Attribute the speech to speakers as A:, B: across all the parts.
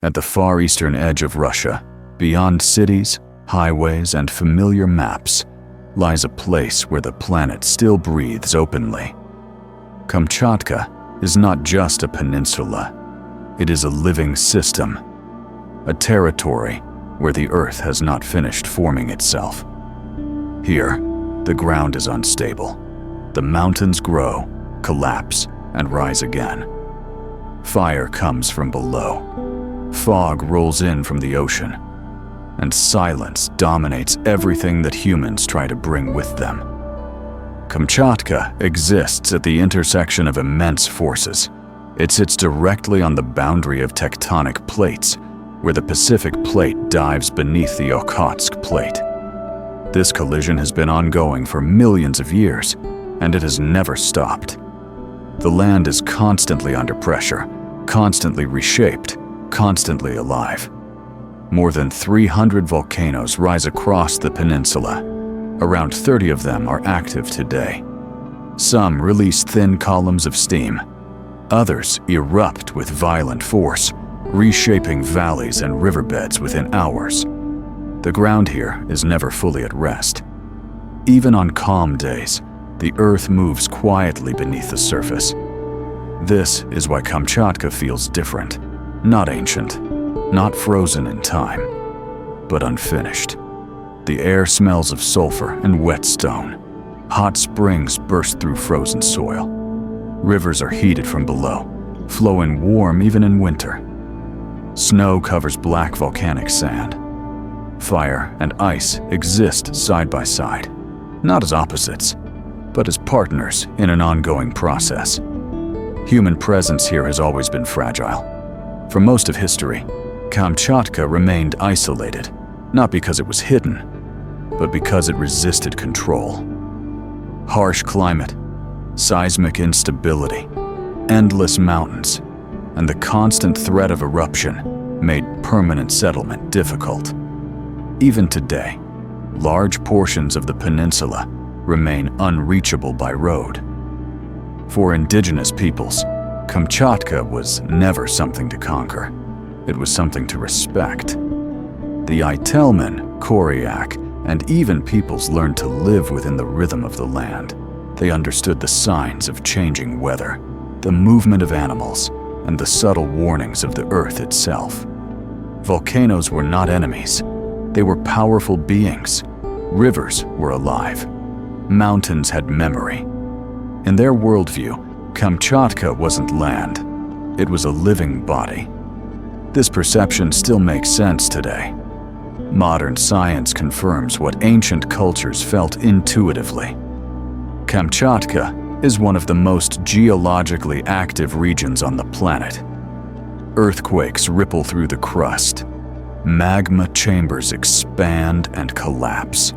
A: At the far eastern edge of Russia, beyond cities, highways, and familiar maps, lies a place where the planet still breathes openly. Kamchatka is not just a peninsula. It is a living system, a territory where the Earth has not finished forming itself. Here, the ground is unstable. The mountains grow, collapse, and rise again. Fire comes from below. Fog rolls in from the ocean, and silence dominates everything that humans try to bring with them. Kamchatka exists at the intersection of immense forces. It sits directly on the boundary of tectonic plates, where the Pacific Plate dives beneath the Okhotsk Plate. This collision has been ongoing for millions of years, and it has never stopped. The land is constantly under pressure, constantly reshaped, constantly alive. More than 300 volcanoes rise across the peninsula. Around 30 of them are active today. Some release thin columns of steam. Others erupt with violent force, reshaping valleys and riverbeds within hours. The ground here is never fully at rest. Even on calm days, the Earth moves quietly beneath the surface. This is why Kamchatka feels different, not ancient, not frozen in time, but unfinished. The air smells of sulfur and wet stone. Hot springs burst through frozen soil. Rivers are heated from below, flowing warm even in winter. Snow covers black volcanic sand. Fire and ice exist side by side, not as opposites, but as partners in an ongoing process. Human presence here has always been fragile. For most of history, Kamchatka remained isolated, not because it was hidden, but because it resisted control. Harsh climate, seismic instability, endless mountains, and the constant threat of eruption made permanent settlement difficult. Even today, large portions of the peninsula remain unreachable by road. For indigenous peoples, Kamchatka was never something to conquer. It was something to respect. The Itelmen, Koryak, and even peoples learned to live within the rhythm of the land. They understood the signs of changing weather, the movement of animals, and the subtle warnings of the earth itself. Volcanoes were not enemies. They were powerful beings. Rivers were alive. Mountains had memory. In their worldview, Kamchatka wasn't land. It was a living body. This perception still makes sense today. Modern science confirms what ancient cultures felt intuitively. Kamchatka is one of the most geologically active regions on the planet. Earthquakes ripple through the crust. Magma chambers expand and collapse.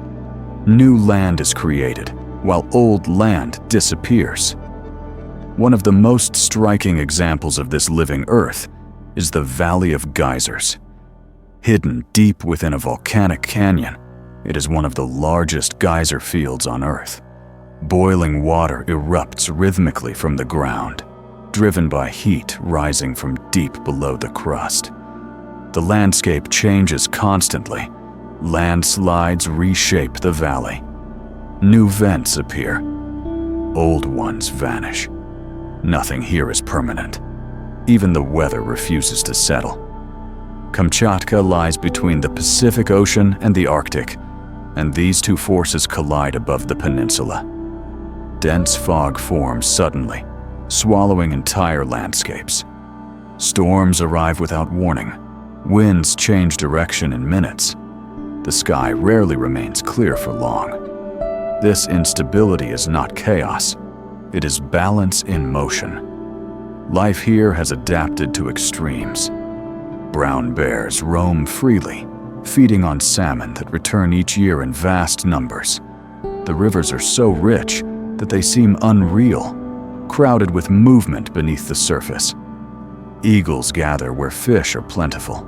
A: New land is created, while old land disappears. One of the most striking examples of this living Earth is the Valley of Geysers. Hidden deep within a volcanic canyon, it is one of the largest geyser fields on Earth. Boiling water erupts rhythmically from the ground, driven by heat rising from deep below the crust. The landscape changes constantly. Landslides reshape the valley. New vents appear. Old ones vanish. Nothing here is permanent. Even the weather refuses to settle. Kamchatka lies between the Pacific Ocean and the Arctic, and these two forces collide above the peninsula. Dense fog forms suddenly, swallowing entire landscapes. Storms arrive without warning. Winds change direction in minutes. The sky rarely remains clear for long. This instability is not chaos. It is balance in motion. Life here has adapted to extremes. Brown bears roam freely, feeding on salmon that return each year in vast numbers. The rivers are so rich that they seem unreal, crowded with movement beneath the surface. Eagles gather where fish are plentiful.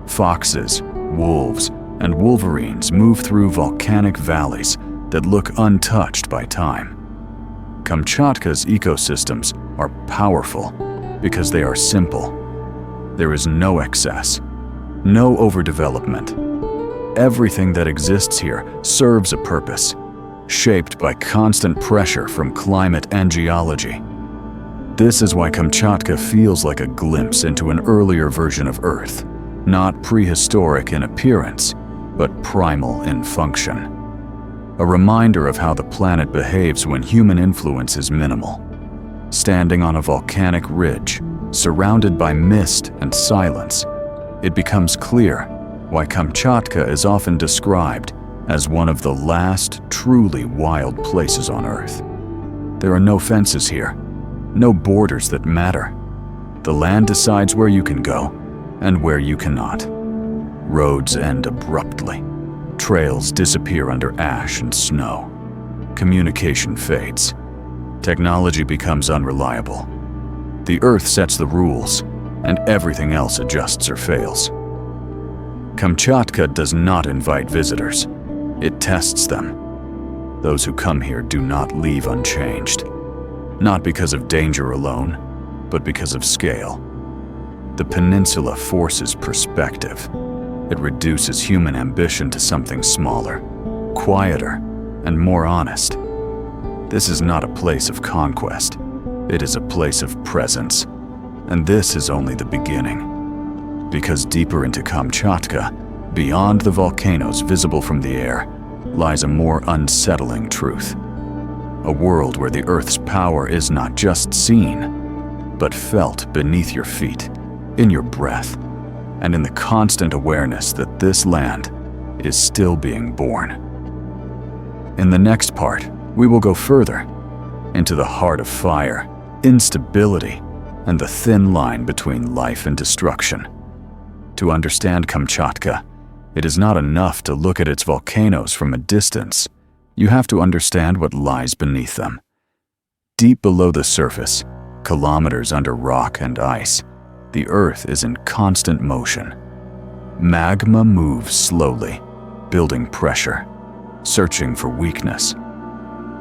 A: Foxes, wolves, and wolverines move through volcanic valleys that look untouched by time. Kamchatka's ecosystems are powerful because they are simple. There is no excess, no overdevelopment. Everything that exists here serves a purpose, shaped by constant pressure from climate and geology. This is why Kamchatka feels like a glimpse into an earlier version of Earth, not prehistoric in appearance, but primal in function. A reminder of how the planet behaves when human influence is minimal. Standing on a volcanic ridge, surrounded by mist and silence, it becomes clear why Kamchatka is often described as one of the last truly wild places on Earth. There are no fences here, no borders that matter. The land decides where you can go and where you cannot. Roads end abruptly. Trails disappear under ash and snow. Communication fades. Technology becomes unreliable. The Earth sets the rules, and everything else adjusts or fails. Kamchatka does not invite visitors. It tests them. Those who come here do not leave unchanged. Not because of danger alone, but because of scale. The peninsula forces perspective. It reduces human ambition to something smaller, quieter, and more honest. This is not a place of conquest. It is a place of presence. And this is only the beginning. Because deeper into Kamchatka, beyond the volcanoes visible from the air, lies a more unsettling truth. A world where the Earth's power is not just seen, but felt beneath your feet, in your breath, and in the constant awareness that this land is still being born. In the next part, we will go further into the heart of fire, instability, and the thin line between life and destruction. To understand Kamchatka, it is not enough to look at its volcanoes from a distance. You have to understand what lies beneath them. Deep below the surface, kilometers under rock and ice, the Earth is in constant motion. Magma moves slowly, building pressure, searching for weakness.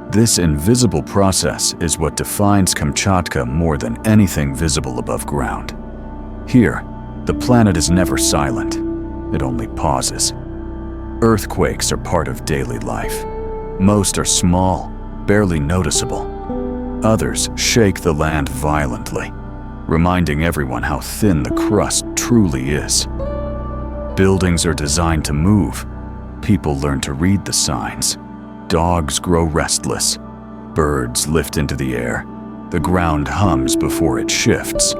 A: This invisible process is what defines Kamchatka more than anything visible above ground. Here, the planet is never silent. It only pauses. Earthquakes are part of daily life. Most are small, barely noticeable. Others shake the land violently, reminding everyone how thin the crust truly is. Buildings are designed to move. People learn to read the signs. Dogs grow restless. Birds lift into the air. The ground hums before it shifts.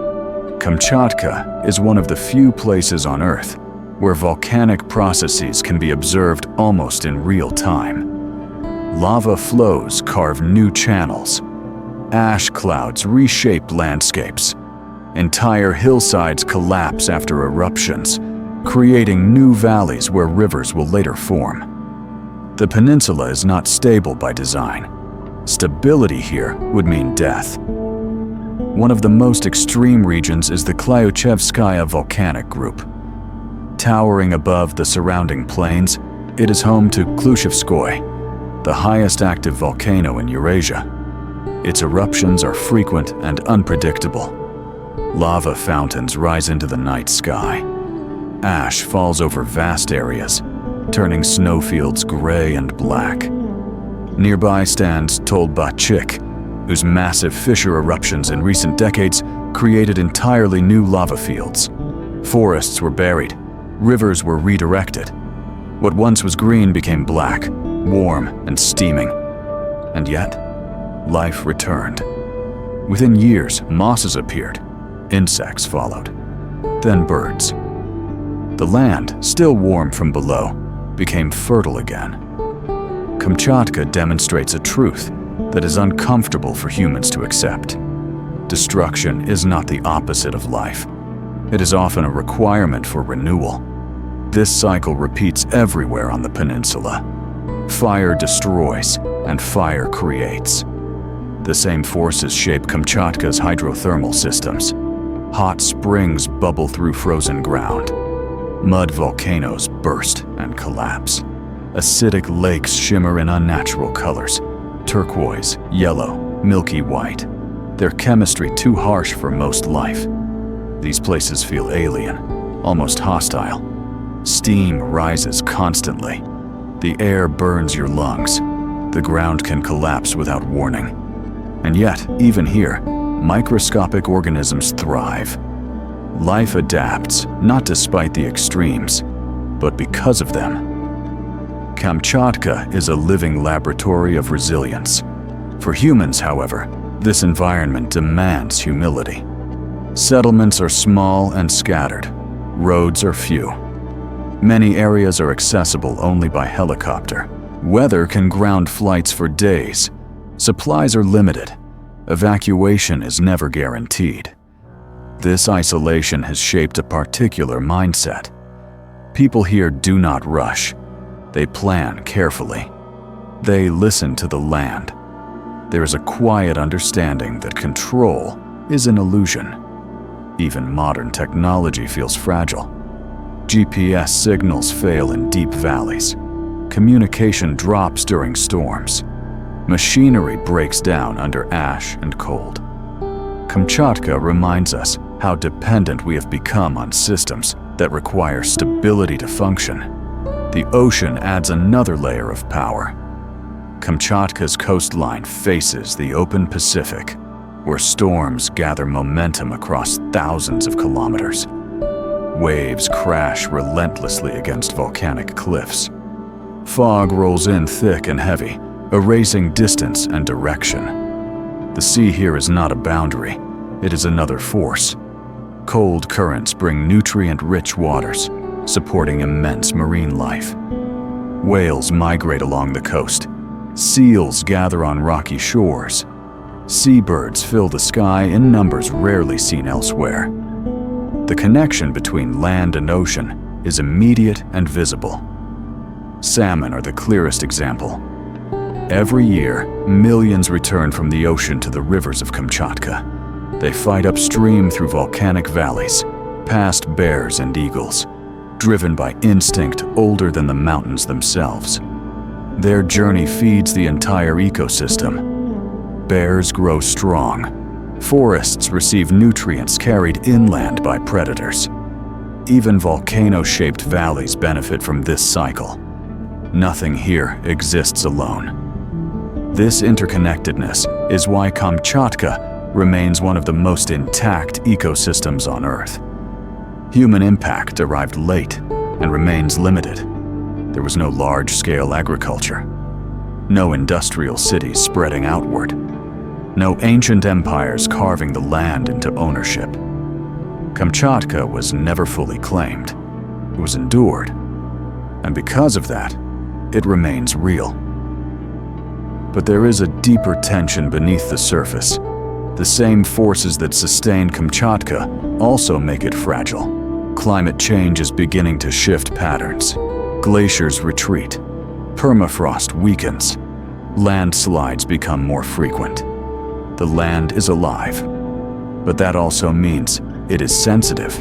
A: Kamchatka is one of the few places on Earth where volcanic processes can be observed almost in real time. Lava flows carve new channels. Ash clouds reshape landscapes. Entire hillsides collapse after eruptions, creating new valleys where rivers will later form. The peninsula is not stable by design. Stability here would mean death. One of the most extreme regions is the Klyuchevskaya volcanic group. Towering above the surrounding plains, it is home to Klyuchevskoy, the highest active volcano in Eurasia. Its eruptions are frequent and unpredictable. Lava fountains rise into the night sky. Ash falls over vast areas, turning snowfields gray and black. Nearby stands Tolbachik, whose massive fissure eruptions in recent decades created entirely new lava fields. Forests were buried, rivers were redirected. What once was green became black, warm and steaming. And yet, life returned. Within years, mosses appeared, insects followed, then birds. The land, still warm from below, became fertile again. Kamchatka demonstrates a truth that is uncomfortable for humans to accept. Destruction is not the opposite of life. It is often a requirement for renewal. This cycle repeats everywhere on the peninsula. Fire destroys, and fire creates. The same forces shape Kamchatka's hydrothermal systems. Hot springs bubble through frozen ground. Mud volcanoes burst and collapse. Acidic lakes shimmer in unnatural colors: turquoise, yellow, milky white. Their chemistry too harsh for most life. These places feel alien, almost hostile. Steam rises constantly. The air burns your lungs. The ground can collapse without warning. And yet, even here, microscopic organisms thrive. Life adapts, not despite the extremes, but because of them. Kamchatka is a living laboratory of resilience. For humans, however, this environment demands humility. Settlements are small and scattered. Roads are few. Many areas are accessible only by helicopter. Weather can ground flights for days. Supplies are limited. Evacuation is never guaranteed. This isolation has shaped a particular mindset. People here do not rush. They plan carefully. They listen to the land. There is a quiet understanding that control is an illusion. Even modern technology feels fragile. GPS signals fail in deep valleys. Communication drops during storms. Machinery breaks down under ash and cold. Kamchatka reminds us how dependent we have become on systems that require stability to function. The ocean adds another layer of power. Kamchatka's coastline faces the open Pacific, where storms gather momentum across thousands of kilometers. Waves crash relentlessly against volcanic cliffs. Fog rolls in thick and heavy, erasing distance and direction. The sea here is not a boundary, it is another force. Cold currents bring nutrient-rich waters, supporting immense marine life. Whales migrate along the coast. Seals gather on rocky shores. Seabirds fill the sky in numbers rarely seen elsewhere. The connection between land and ocean is immediate and visible. Salmon are the clearest example. Every year, millions return from the ocean to the rivers of Kamchatka. They fight upstream through volcanic valleys, past bears and eagles, driven by instinct older than the mountains themselves. Their journey feeds the entire ecosystem. Bears grow strong. Forests receive nutrients carried inland by predators. Even volcano-shaped valleys benefit from this cycle. Nothing here exists alone. This interconnectedness is why Kamchatka remains one of the most intact ecosystems on Earth. Human impact arrived late and remains limited. There was no large-scale agriculture, no industrial cities spreading outward, no ancient empires carving the land into ownership. Kamchatka was never fully claimed. It was endured, and because of that, it remains real. But there is a deeper tension beneath the surface. The same forces that sustain Kamchatka also make it fragile. Climate change is beginning to shift patterns. Glaciers retreat. Permafrost weakens. Landslides become more frequent. The land is alive, but that also means it is sensitive.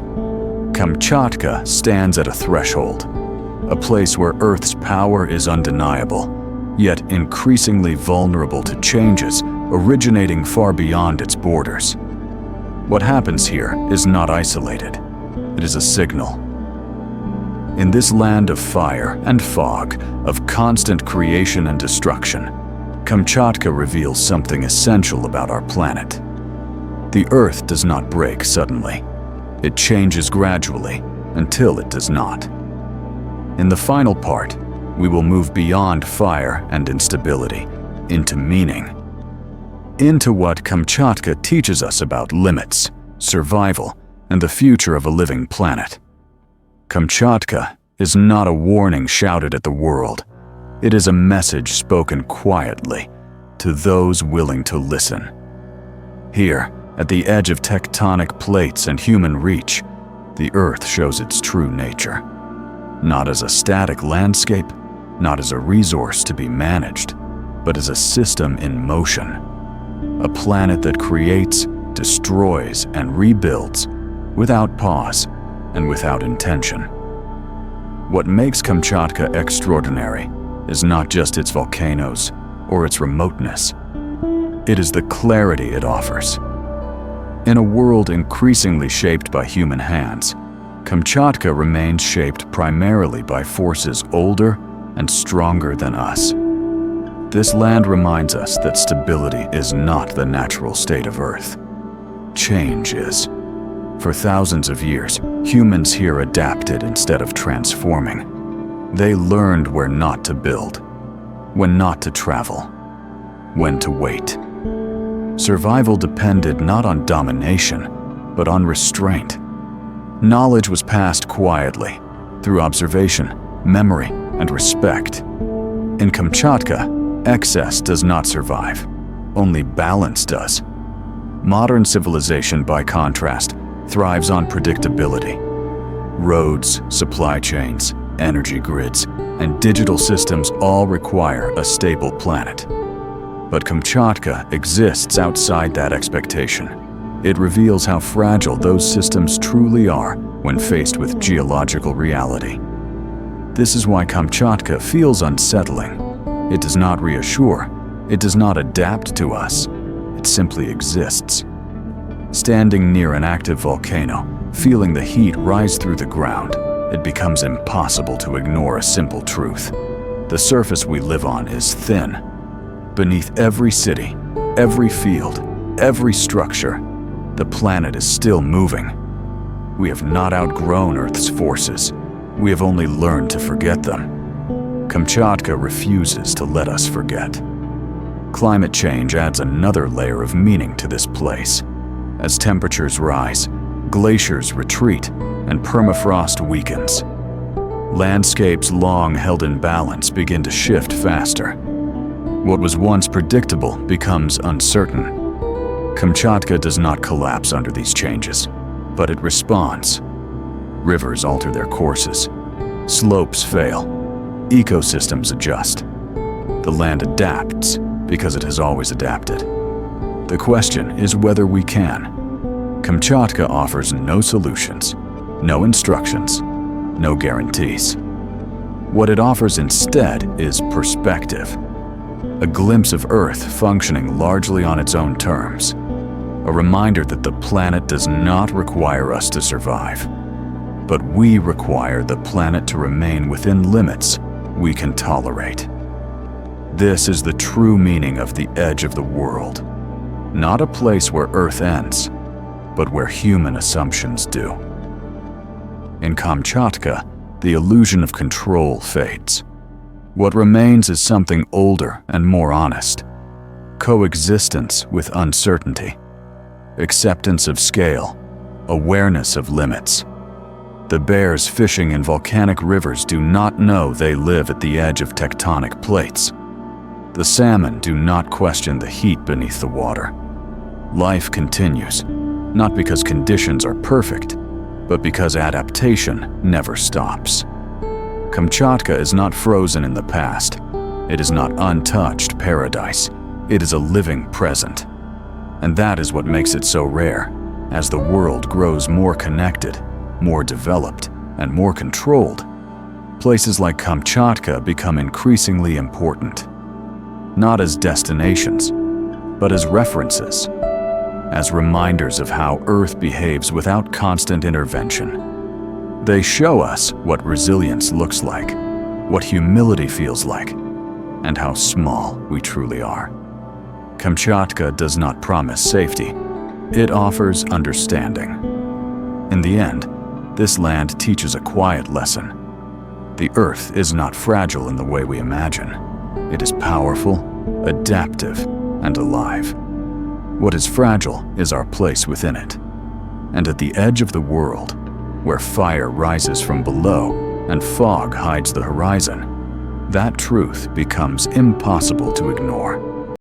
A: Kamchatka stands at a threshold, a place where Earth's power is undeniable, yet increasingly vulnerable to changes originating far beyond its borders. What happens here is not isolated. It is a signal. In this land of fire and fog, of constant creation and destruction, Kamchatka reveals something essential about our planet. The Earth does not break suddenly. It changes gradually until it does not. In the final part, we will move beyond fire and instability into meaning, into what Kamchatka teaches us about limits, survival, and the future of a living planet. Kamchatka is not a warning shouted at the world. It is a message spoken quietly to those willing to listen. Here, at the edge of tectonic plates and human reach, the Earth shows its true nature. Not as a static landscape, not as a resource to be managed, but as a system in motion. A planet that creates, destroys, and rebuilds without pause and without intention. What makes Kamchatka extraordinary is not just its volcanoes or its remoteness. It is the clarity it offers. In a world increasingly shaped by human hands, Kamchatka remains shaped primarily by forces older and stronger than us. This land reminds us that stability is not the natural state of Earth. Change is. For thousands of years, humans here adapted instead of transforming. They learned where not to build, when not to travel, when to wait. Survival depended not on domination, but on restraint. Knowledge was passed quietly, through observation, memory, and respect. In Kamchatka, excess does not survive, only balance does. Modern civilization, by contrast, thrives on predictability. Roads, supply chains, energy grids, and digital systems all require a stable planet. But Kamchatka exists outside that expectation. It reveals how fragile those systems truly are when faced with geological reality. This is why Kamchatka feels unsettling. It does not reassure. It does not adapt to us. It simply exists. Standing near an active volcano, feeling the heat rise through the ground, it becomes impossible to ignore a simple truth. The surface we live on is thin. Beneath every city, every field, every structure, the planet is still moving. We have not outgrown Earth's forces. We have only learned to forget them. Kamchatka refuses to let us forget. Climate change adds another layer of meaning to this place. As temperatures rise, glaciers retreat, and permafrost weakens. Landscapes long held in balance begin to shift faster. What was once predictable becomes uncertain. Kamchatka does not collapse under these changes, but it responds. Rivers alter their courses. Slopes fail. Ecosystems adjust. The land adapts because it has always adapted. The question is whether we can. Kamchatka offers no solutions, no instructions, no guarantees. What it offers instead is perspective. A glimpse of Earth functioning largely on its own terms. A reminder that the planet does not require us to survive, but we require the planet to remain within limits we can tolerate. This is the true meaning of the edge of the world. Not a place where Earth ends, but where human assumptions do. In Kamchatka, the illusion of control fades. What remains is something older and more honest. Coexistence with uncertainty. Acceptance of scale. Awareness of limits. The bears fishing in volcanic rivers do not know they live at the edge of tectonic plates. The salmon do not question the heat beneath the water. Life continues, not because conditions are perfect, but because adaptation never stops. Kamchatka is not frozen in the past. It is not untouched paradise. It is a living present. And that is what makes it so rare. As the world grows more connected, more developed, and more controlled, places like Kamchatka become increasingly important. Not as destinations, but as references. As reminders of how Earth behaves without constant intervention. They show us what resilience looks like, what humility feels like, and how small we truly are. Kamchatka does not promise safety. It offers understanding. In the end, this land teaches a quiet lesson. The Earth is not fragile in the way we imagine. It is powerful, adaptive, and alive. What is fragile is our place within it. And at the edge of the world, where fire rises from below and fog hides the horizon, that truth becomes impossible to ignore.